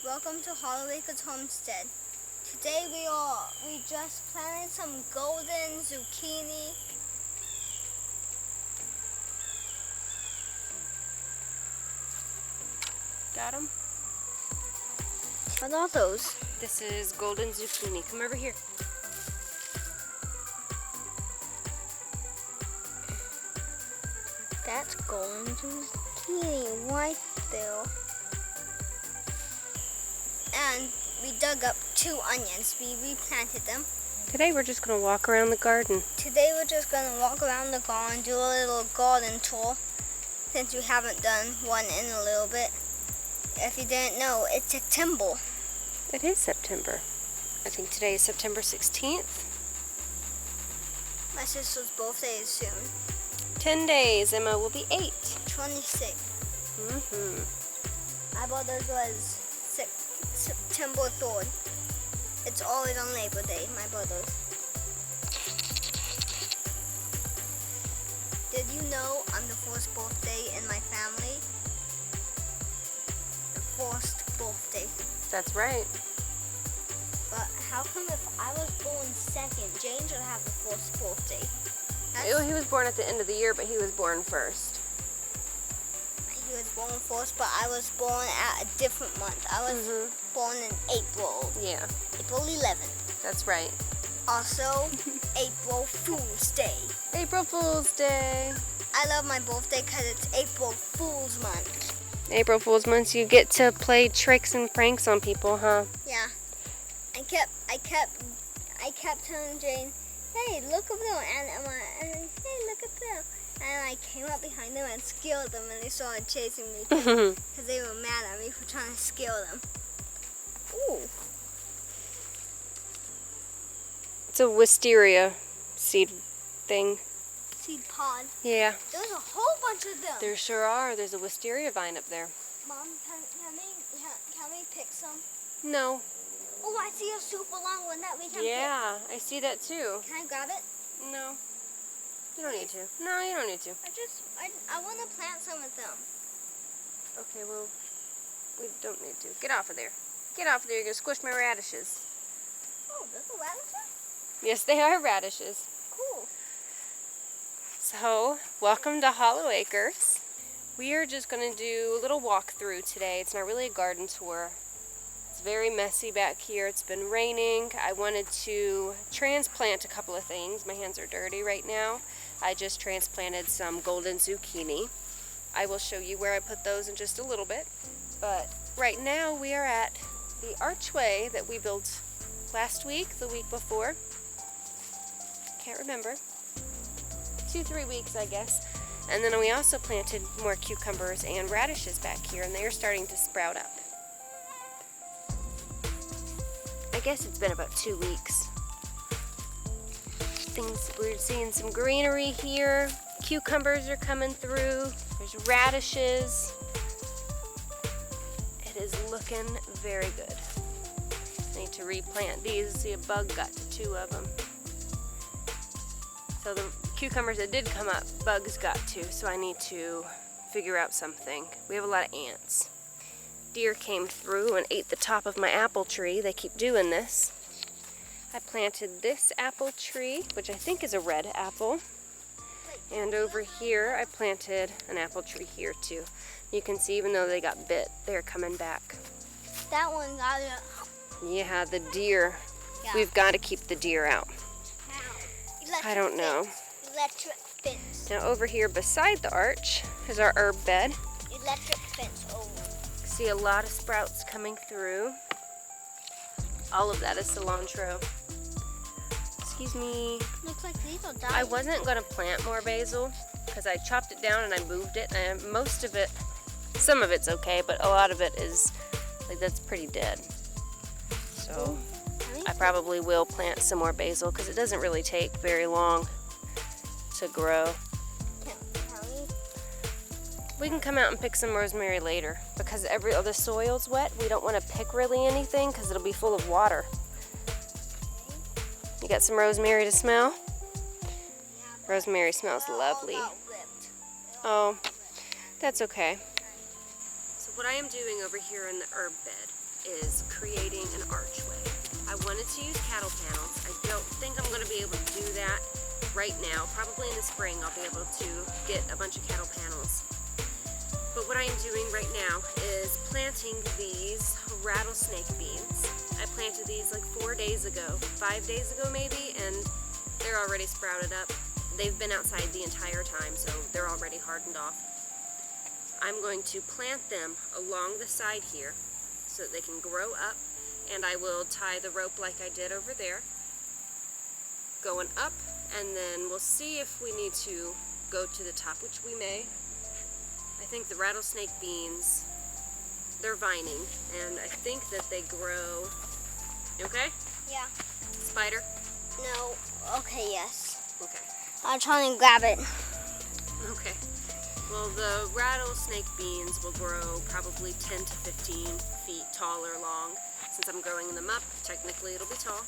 welcome to Hollowacre's Homestead. Today we just planted some golden zucchini. Got them? What are those? This is golden zucchini. Come over here. That's golden zucchini right there. And we dug up 2 onions. We replanted them. Today we're just going to walk around the garden. Today we're just going to walk around the garden, do a little garden tour, since we haven't done one in a little bit. If you didn't know, it's September. It is September. I think today is September 16th. My sister's birthday is soon. 10 days. Emma will be 8. 26. Mm-hmm. My brother's was September 3rd. It's always on Labor Day, my brother's. Did you know I'm the first birthday in my family? The first birthday. That's right. But how come if I was born second, Jane should have the first birthday? He was born at the end of the year, but he was born first. He was born first, but I was born at a different month. I was born in April. Yeah. April 11th. That's right. Also, April Fool's Day. April Fool's Day. I love my birthday because it's April Fool's month. April Fool's month, you get to play tricks and pranks on people, huh? Yeah. I kept telling Jane, hey, look up there, and Emma, and hey, look up there. And I came up behind them and scared them, and they started chasing me because they were mad at me for trying to scare them. Ooh. It's a wisteria seed thing. Seed pod. Yeah. There's a whole bunch of them. There sure are. There's a wisteria vine up there. Mom, can we pick some? No. Oh, I see a super long one that we can pick. Yeah, I see that too. Can I grab it? No. You don't need to. No, you don't need to. I want to plant some of them. Okay, well, we don't need to. Get off of there. Get off of there. You're going to squish my radishes. Oh, those are radishes? Yes, they are radishes. Cool. So, welcome to Hollowacres. We are just going to do a little walkthrough today. It's not really a garden tour. It's very messy back here. It's been raining. I wanted to transplant a couple of things. My hands are dirty right now. I just transplanted some golden zucchini. I will show you where I put those in just a little bit. But right now we are at the archway that we built last week, the week before. Can't remember. 2-3 weeks, I guess. And then we also planted more cucumbers and radishes back here, and they are starting to sprout up. I guess it's been about 2 weeks. We're seeing some greenery here. Cucumbers are coming through. There's radishes. It is looking very good. I need to replant these. See, a bug got to 2 of them. So the cucumbers that did come up, bugs got to, so I need to figure out something. We have a lot of ants. Deer came through and ate the top of my apple tree. They keep doing this. I planted this apple tree, which I think is a red apple. And over here, I planted an apple tree here too. You can see, even though they got bit, they're coming back. That one got it. Yeah, the deer. Yeah. We've got to keep the deer out. Electric I don't know. fence. Electric fence. Now over here beside the arch is our herb bed. Electric fence over. See a lot of sprouts coming through. All of that is cilantro. Excuse me. Looks like these are dying. I wasn't going to plant more basil because I chopped it down and I moved it, and most of it, some of it's okay, but a lot of it is like, that's pretty dead. So I probably will plant some more basil because it doesn't really take very long to grow. We can come out and pick some rosemary later because the soil's wet. We don't want to pick really anything because it'll be full of water. You got some rosemary to smell? Rosemary smells lovely. Oh, that's okay. So what I am doing over here in the herb bed is creating an archway. I wanted to use cattle panels. I don't think I'm going to be able to do that right now. Probably in the spring I'll be able to get a bunch of cattle panels. But what I'm doing right now is planting these rattlesnake beans. I planted these like 4 days ago, 5 days ago maybe, and they're already sprouted up. They've been outside the entire time, so they're already hardened off. I'm going to plant them along the side here so that they can grow up, and I will tie the rope like I did over there, going up, and then we'll see if we need to go to the top, which we may. I think the rattlesnake beans, they're vining, and I think that they grow. You okay? Yeah. Spider? No. Okay, yes. Okay. I'm trying to grab it. Okay. Well, the rattlesnake beans will grow probably 10 to 15 feet tall or long. Since I'm growing them up, technically it'll be tall.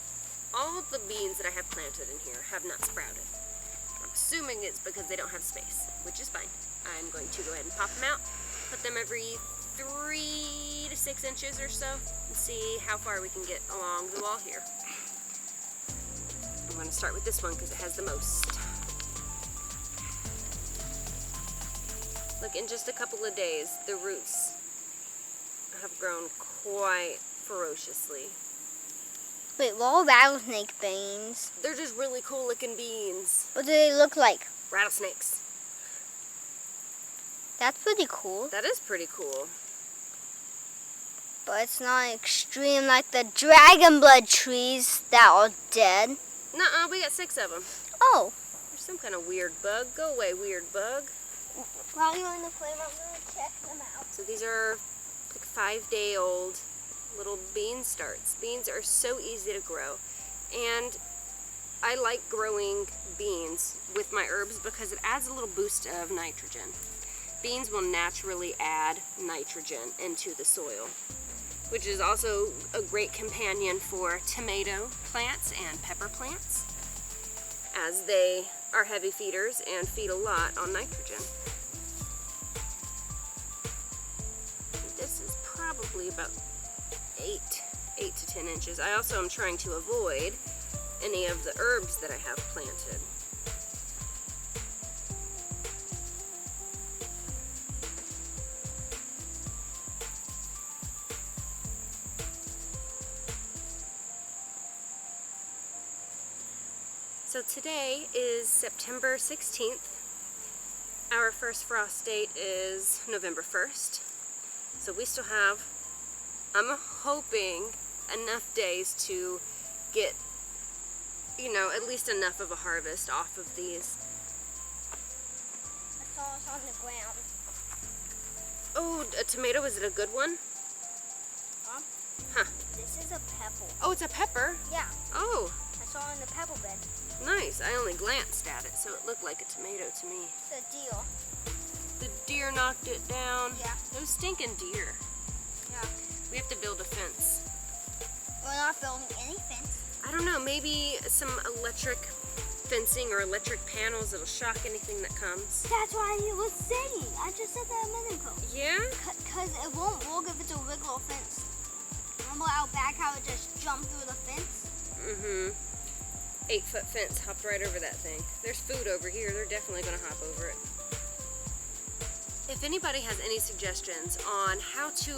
All of the beans that I have planted in here have not sprouted. I'm assuming it's because they don't have space, which is fine. I'm going to go ahead and pop them out, put them every 3 to 6 inches or so, and see how far we can get along the wall here. I'm going to start with this one because it has the most. Look, in just a couple of days, the roots have grown quite ferociously. Wait, what are rattlesnake beans? They're just really cool looking beans. What do they look like? Rattlesnakes. That's pretty cool. That is pretty cool. But it's not extreme like the dragon blood trees that are dead. Nuh-uh, we got 6 of them. Oh. There's some kind of weird bug. Go away, weird bug. While you're in the flame, I'm going to check them out. So these are like 5-day-old little bean starts. Beans are so easy to grow. And I like growing beans with my herbs because it adds a little boost of nitrogen. Beans will naturally add nitrogen into the soil, which is also a great companion for tomato plants and pepper plants, as they are heavy feeders and feed a lot on nitrogen. This is probably about 8 to 10 inches. I also am trying to avoid any of the herbs that I have planted. So today is September 16th. Our first frost date is November 1st. So we still have, I'm hoping, enough days to get, you know, at least enough of a harvest off of these. I saw it on the ground. Oh, a tomato, is it a good one? Huh. This is a pebble. Oh, it's a pepper? Yeah. Oh. I saw it in the pebble bed. Nice. I only glanced at it, so it looked like a tomato to me. It's a deer. The deer knocked it down. Yeah. Those stinking deer. Yeah. We have to build a fence. We're not building any fence. I don't know, maybe some electric fencing or electric panels that'll shock anything that comes. That's what I was saying. I just said that a minute ago. Yeah? Because it won't work if it's a regular fence. Remember out back how it just jumped through the fence? Mm-hmm. 8-foot fence hopped right over that thing. There's food over here. They're definitely going to hop over it. If anybody has any suggestions on how to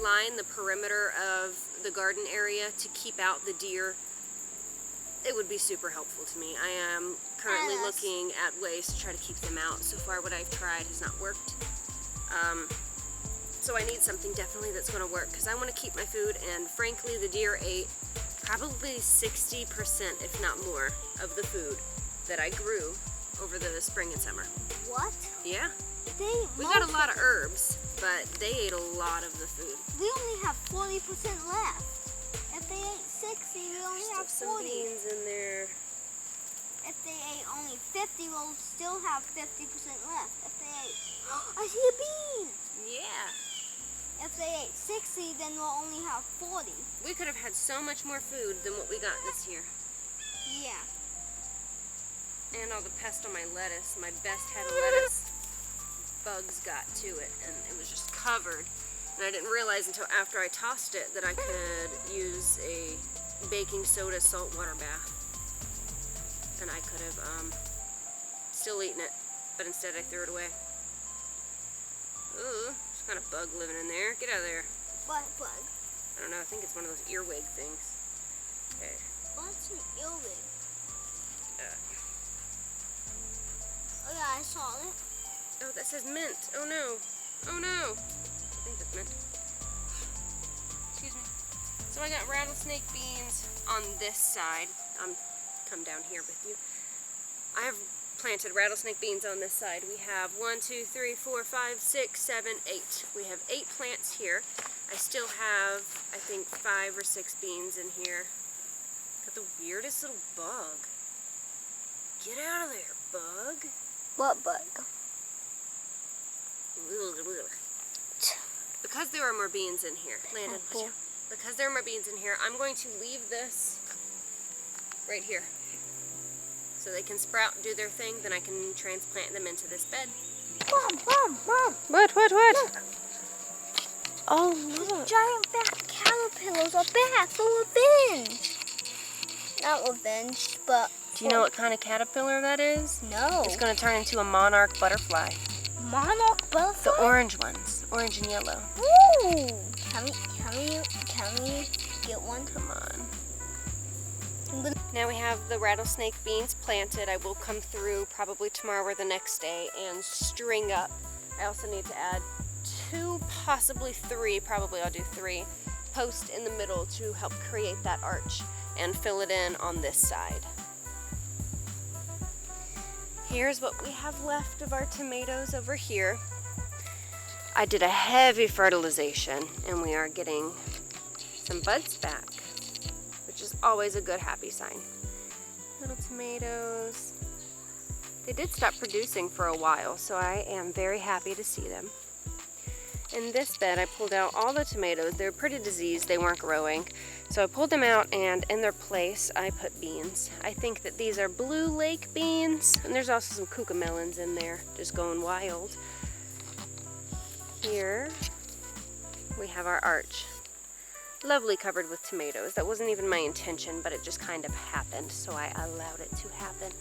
line the perimeter of the garden area to keep out the deer, it would be super helpful to me. I am currently looking at ways to try to keep them out. So far what I've tried has not worked. So I need something definitely that's going to work because I want to keep my food, and frankly the deer ate probably 60%, if not more, of the food that I grew over the spring and summer. What? Yeah. We got a lot of herbs, but they ate a lot of the food. We only have 40% left. If they ate 60, we only have 40. Some beans in there. If they ate only 50, we'll still have 50% left. If they ate, I see a bean. Yeah. If they ate 60, then we'll only have 40. We could have had so much more food than what we got this year. Yeah. And all the pest on my lettuce, my best head of lettuce, bugs got to it, and it was just covered And I didn't realize until after I tossed it that I could use a baking soda saltwater bath. And I could have still eaten it, but instead I threw it away. Ooh, there's kind of bug living in there. Get out of there. What bug? I don't know, I think it's one of those earwig things. Okay. What's an earwig? Uh, Oh yeah, I saw it. oh, that says mint. Oh no. Oh no. I think that's mint. Excuse me. So I got rattlesnake beans on this side. Come down here with you. I have planted rattlesnake beans on this side. We have 1, 2, 3, 4, 5, 6, 7, 8. We have 8 plants here. I still have, I think, 5 or 6 beans in here. Got the weirdest little bug. Get out of there, bug. What bug? Because there are more beans in here, Landon, watch out. Because there are more beans in here, I'm going to leave this right here. So they can sprout and do their thing, then I can transplant them into this bed. Mom! What? Look. Oh, Look. Giant fat caterpillars are back for revenge. Not revenge, but... Do you know what kind of caterpillar that is? No. It's going to turn into a monarch butterfly. Monarch butterfly? The orange ones, orange and yellow. Ooh! Can we get one? Come on. Now we have the rattlesnake beans planted. I will come through probably tomorrow or the next day and string up. I also need to add 2, possibly 3, probably I'll do 3, posts in the middle to help create that arch and fill it in on this side. Here's what we have left of our tomatoes over here. I did a heavy fertilization and we are getting some buds back, which is always a good happy sign. Little tomatoes. They did stop producing for a while, so I am very happy to see them. In this bed, I pulled out all the tomatoes. They were pretty diseased, they weren't growing. So I pulled them out, and in their place, I put beans. I think that these are Blue Lake beans, and there's also some cucamelons in there, just going wild. Here, we have our arch. Lovely covered with tomatoes. That wasn't even my intention, but it just kind of happened, so I allowed it to happen.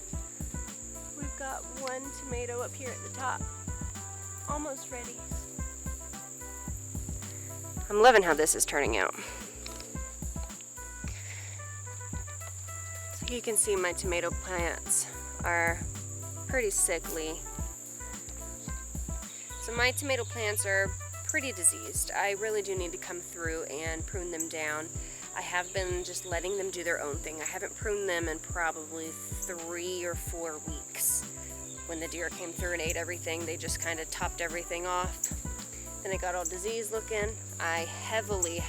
We've got 1 tomato up here at the top, almost ready. I'm loving how this is turning out. So you can see my tomato plants are pretty sickly. So my tomato plants are pretty diseased. I really do need to come through and prune them down. I have been just letting them do their own thing. I haven't pruned them in probably 3 or 4 weeks. When the deer came through and ate everything, they just kind of topped everything off. Then it got all diseased looking. I heavily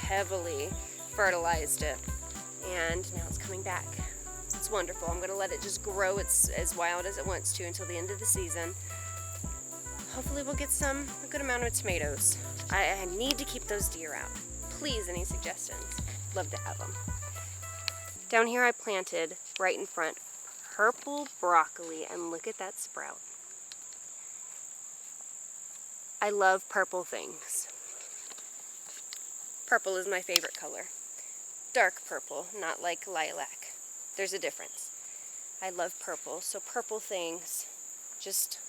fertilized it, and now it's coming back. It's wonderful. I'm gonna let it just grow as wild as it wants to until the end of the season. Hopefully we'll get a good amount of tomatoes. I need to keep those deer out. Please, any suggestions? Love to have them. Down here I planted, right in front, purple broccoli, and look at that sprout. I love purple things. Purple is my favorite color. Dark purple, not like lilac. There's a difference. I love purple, so purple things just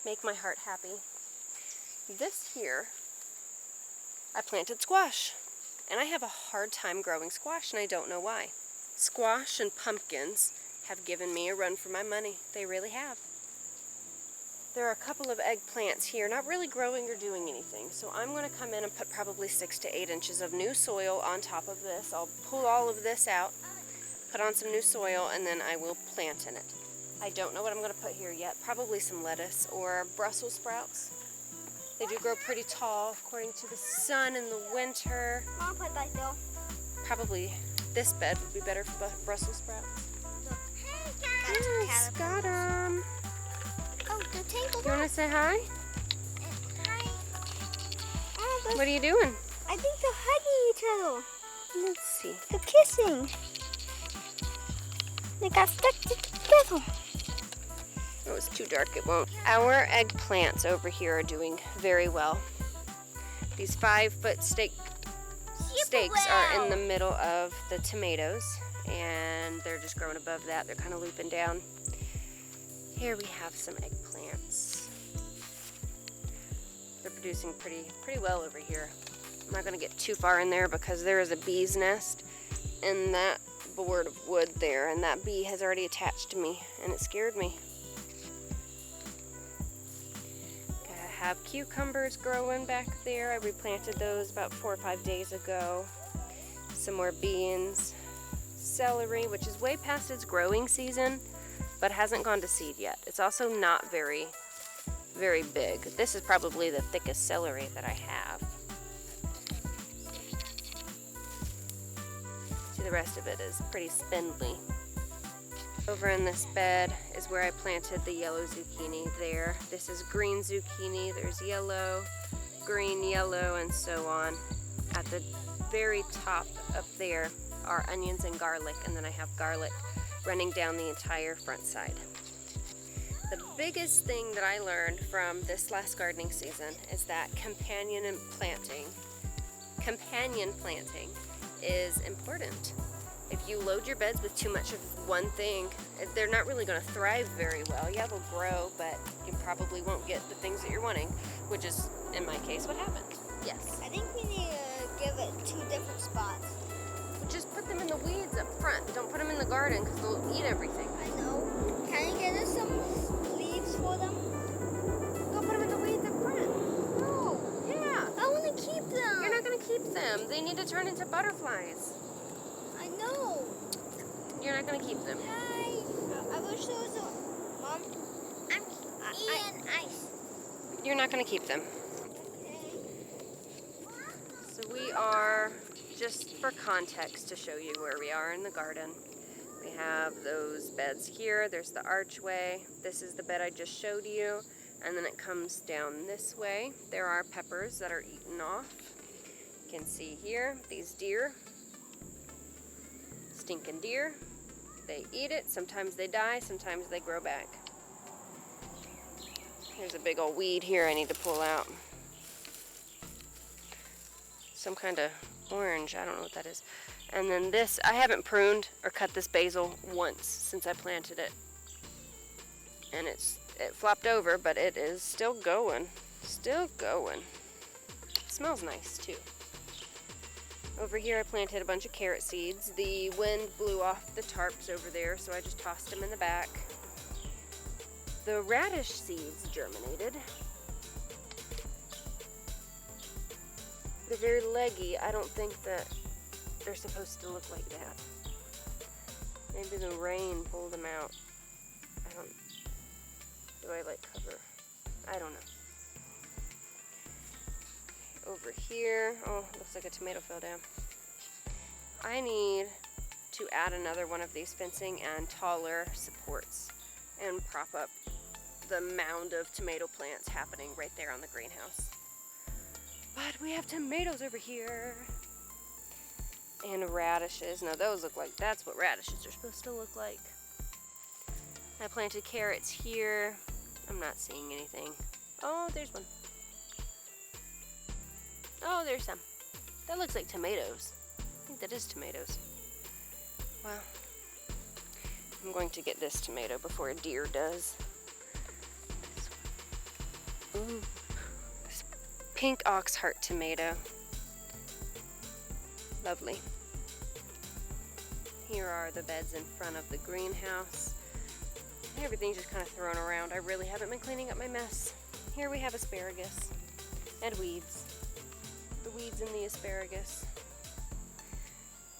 make my heart happy. This here, I planted squash, and I have a hard time growing squash, and I don't know why. Squash and pumpkins have given me a run for my money. They really have. There are a couple of eggplants here, not really growing or doing anything, so I'm going to come in and put probably 6 to 8 inches of new soil on top of this. I'll pull all of this out, put on some new soil, and then I will plant in it. I don't know what I'm going to put here yet. Probably some lettuce or Brussels sprouts. They do grow pretty tall according to the sun in the winter. Mom, put that though. Probably this bed would be better for Brussels sprouts. Yes, got 'em. Oh, the tangled You want to say hi? Hi. Oh, What are you doing? I think they're hugging each other. Let's see. They're kissing. They got stuck together. Oh, it's too dark, it won't. Our eggplants over here are doing very well. These 5-foot stakes are in the middle of the tomatoes, and they're just growing above that. They're kind of looping down. Here we have some eggplants. They're producing pretty well over here. I'm not going to get too far in there because there is a bee's nest in that board of wood there, and that bee has already attached to me, and it scared me. I have cucumbers growing back there. I replanted those about 4 or 5 days ago. Some more beans, celery, which is way past its growing season, but hasn't gone to seed yet. It's also not very big. This is probably the thickest celery that I have. See, the rest of it is pretty spindly. Over in this bed is where I planted the yellow zucchini there. This is green zucchini. There's yellow, green, yellow, and so on. At the very top up there are onions and garlic, and then I have garlic running down the entire front side. The biggest thing that I learned from this last gardening season is that companion planting is important. If you load your beds with too much of one thing, they're not really going to thrive very well. Yeah, they'll grow, but you probably won't get the things that you're wanting, which is, in my case, what happened. Yes. I think we need to give it 2 different spots. Just put them in the weeds up front. Don't put them in the garden because they'll eat everything. I know. Can you get us some leaves for them? Go put them in the weeds up front. No. Yeah. I want to keep them. You're not going to keep them. They need to turn into butterflies. I know. You're not going to keep them. Hi. I wish there was a... Mom, I'm eating ice. You're not going to keep them. Okay. So we are, just for context to show you where we are in the garden, we have those beds here. There's the archway. This is the bed I just showed you. And then it comes down this way. There are peppers that are eaten off. You can see here, these deer. Stinking deer. They eat it. Sometimes they die. Sometimes they grow back. There's a big old weed here I need to pull out. Some kind of orange. I don't know what that is. And then this, I haven't pruned or cut this basil once since I planted it. And it flopped over, but it is still going. Still going. It smells nice too. Over here I planted a bunch of carrot seeds. The wind blew off the tarps over there, so I just tossed them in the back. The radish seeds germinated. They're very leggy. I don't think that they're supposed to look like that. Maybe the rain pulled them out. Do I like cover? I don't know. Over here, oh, looks like a tomato fell down. I need to add another one of these fencing and taller supports and prop up the mound of tomato plants happening right there on the greenhouse. But we have tomatoes over here. And radishes. Now those look like, that's what radishes are supposed to look like. I planted carrots here. I'm not seeing anything. Oh, there's one. Oh, there's some. That looks like tomatoes. I think that is tomatoes. Wow. I'm going to get this tomato before a deer does. Ooh. This pink ox heart tomato. Lovely. Here are the beds in front of the greenhouse. Everything's just kind of thrown around. I really haven't been cleaning up my mess. Here we have asparagus and weeds. The weeds in the asparagus.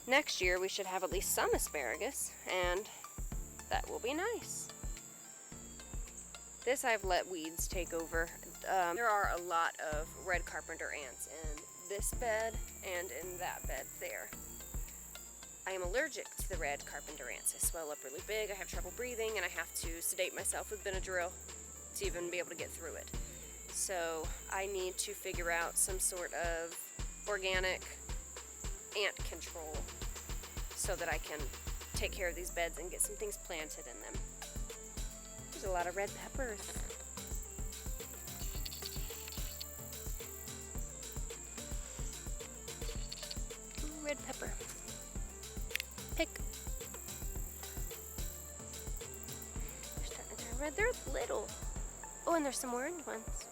Next year we should have at least some asparagus, and that will be nice. This I've let weeds take over. There are a lot of red carpenter ants in this bed and in that bed there. I am allergic to the red carpenter ants. I swell up really big, I have trouble breathing, and I have to sedate myself with Benadryl to even be able to get through it. So I need to figure out some sort of organic ant control so that I can take care of these beds and get some things planted in them. There's a lot of red peppers. red pepper. Pick. They're starting to turn red. They're little. Oh, and there's some orange ones.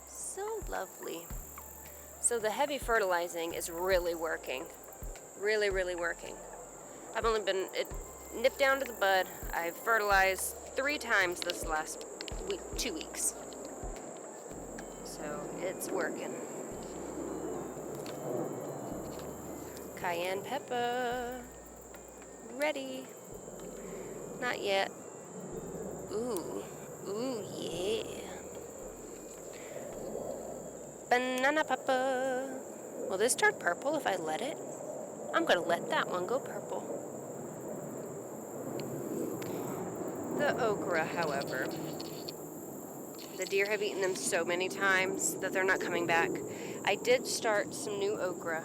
So lovely. So the heavy fertilizing is really working. Really, really working. I've only been nipped down to the bud. I've fertilized 3 times this last week, 2 weeks. So it's working. Cayenne pepper. Ready. Not yet. Ooh. Ooh, yeah. Banana pepper. Will this turn purple if I let it? I'm gonna let that one go purple. The okra, however, the deer have eaten them so many times that they're not coming back. I did start some new okra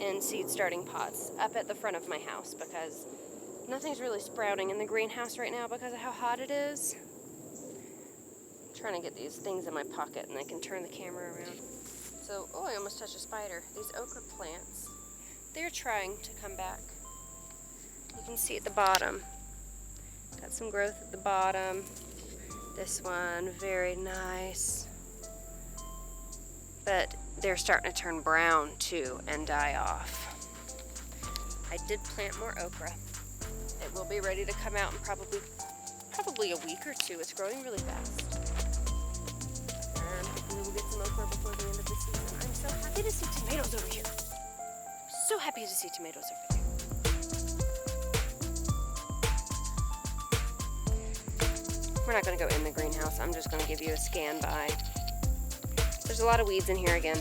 in seed starting pots up at the front of my house because nothing's really sprouting in the greenhouse right now because of how hot it is. I'm trying to get these things in my pocket and I can turn the camera around. So, oh, I almost touched a spider. These okra plants, they're trying to come back. You can see at the bottom. Got some growth at the bottom. This one, very nice. But they're starting to turn brown too and die off. I did plant more okra. It will be ready to come out in probably a week or 2. It's growing really fast. And hopefully we'll get some okra before the end of the season. I'm so happy to see tomatoes over here. So happy to see tomatoes over there. We're not going to go in the greenhouse. I'm just going to give you a scan by. There's a lot of weeds in here again.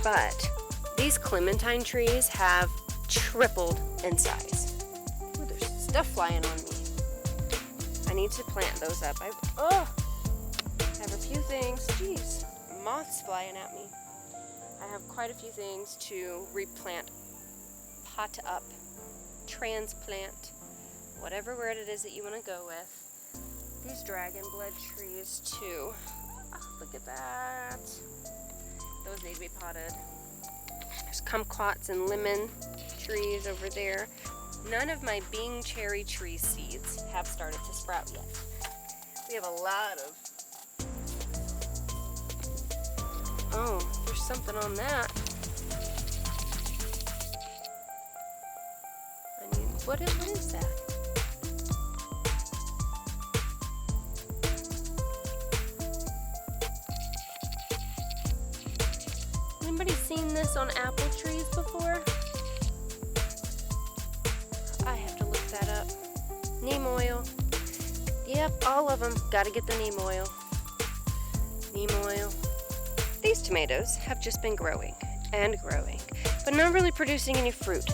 But these clementine trees have tripled in size. Ooh, there's stuff flying on me. I need to plant those up. I have a few things. Jeez, moths flying at me. I have quite a few things to replant, pot up, transplant, whatever word it is that you want to go with. These dragon blood trees too. Oh, look at that. Those need to be potted. There's kumquats and lemon trees over there. None of my Bing cherry tree seeds have started to sprout yet. We have a lot of... Oh, there's something on that. What is that? Anybody seen this on apple trees before? I have to look that up. Neem oil. Yep, all of them. Gotta get the neem oil. Neem oil. These tomatoes have just been growing and growing, but not really producing any fruit.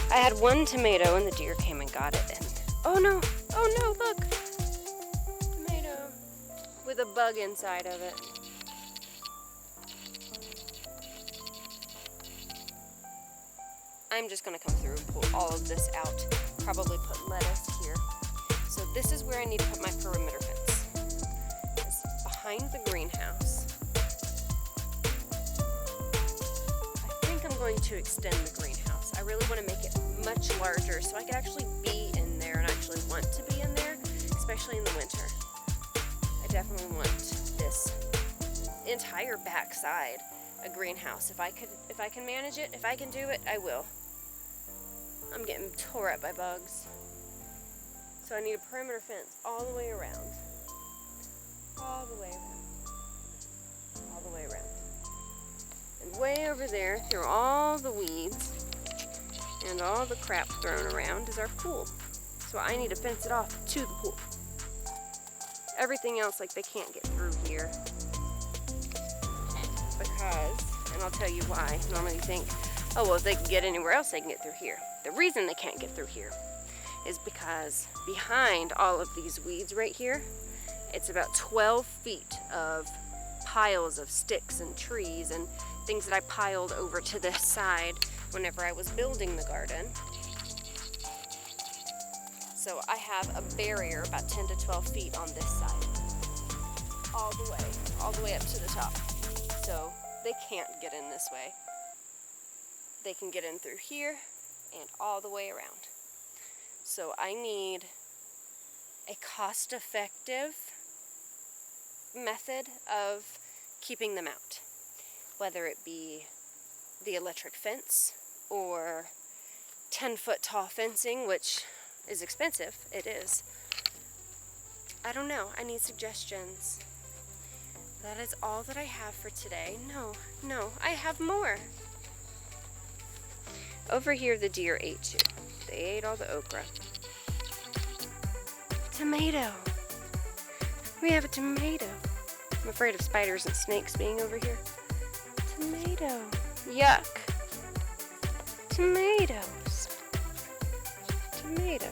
I had one tomato and the deer came and got it and oh no, look! Tomato with a bug inside of it. I'm just gonna come through and pull all of this out. Probably put lettuce here. So this is where I need to put my perimeter fence. It's behind the greenhouse. I think I'm going to extend the greenhouse. I really want to make it much larger so I can actually be in there and actually want to be in there, especially in the winter. I definitely want this entire backside a greenhouse. If I can manage it, if I can do it, I will. I'm getting tore up by bugs. So I need a perimeter fence all the way around. All the way around. All the way around. And way over there, through all the weeds and all the crap thrown around, is our pool. So I need to fence it off to the pool. Everything else, like, they can't get through here. Because, and I'll tell you why. Normally you think, oh, well, if they can get anywhere else, they can get through here. The reason they can't get through here is because behind all of these weeds right here, it's about 12 feet of piles of sticks and trees and things that I piled over to this side whenever I was building the garden. So I have a barrier about 10 to 12 feet on this side. All the way up to the top. So they can't get in this way. they can get in through here and all the way around. So I need a cost-effective method of keeping them out, whether it be the electric fence or 10-foot tall fencing, which is expensive. It is. I don't know. I need suggestions. That is all that I have for today. No, I have more. Over here, the deer ate too. They ate all the okra. Tomato. We have a tomato. I'm afraid of spiders and snakes being over here. Tomato. Yuck. Tomatoes. Tomato.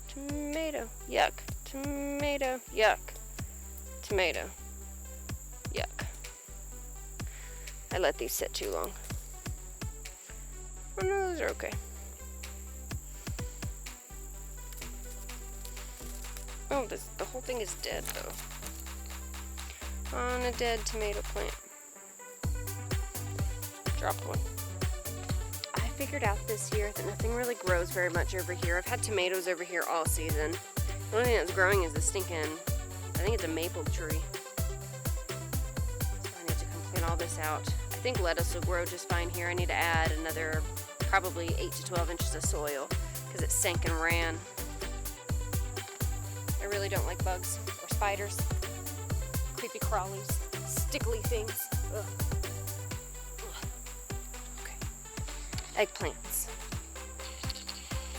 Tomato. Yuck. Tomato. Yuck. Tomato. Yuck. I let these sit too long. Oh no, those are okay. Oh, the whole thing is dead though. On a dead tomato plant. Dropped one. I figured out this year that nothing really grows very much over here. I've had tomatoes over here all season. The only thing that's growing is the stinking, I think it's a maple tree. So I need to come clean all this out. I think lettuce will grow just fine here. I need to add another probably 8 to 12 inches of soil because it sank and ran. I really don't like bugs or spiders, creepy crawlies, stickly things. Ugh. Okay. Eggplants.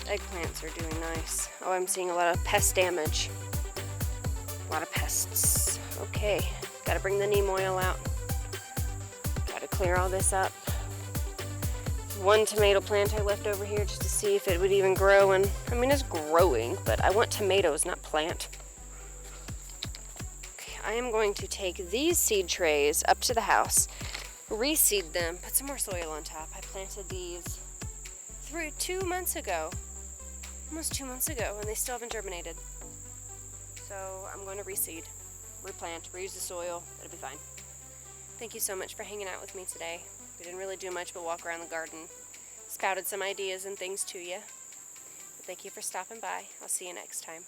Eggplants are doing nice. Oh, I'm seeing a lot of pest damage. A lot of pests. Okay, gotta bring the neem oil out. Gotta clear all this up. There's one tomato plant I left over here just to see if it would even grow, and I mean it's growing, but I want tomatoes, not plant. Okay, I am going to take these seed trays up to the house, reseed them, put some more soil on top. I planted these 2 months ago. Almost 2 months ago, and they still haven't germinated. So I'm going to reseed, replant, reuse the soil. It'll be fine. Thank you so much for hanging out with me today. We didn't really do much but walk around the garden. Spouted some ideas and things to you. But thank you for stopping by. I'll see you next time.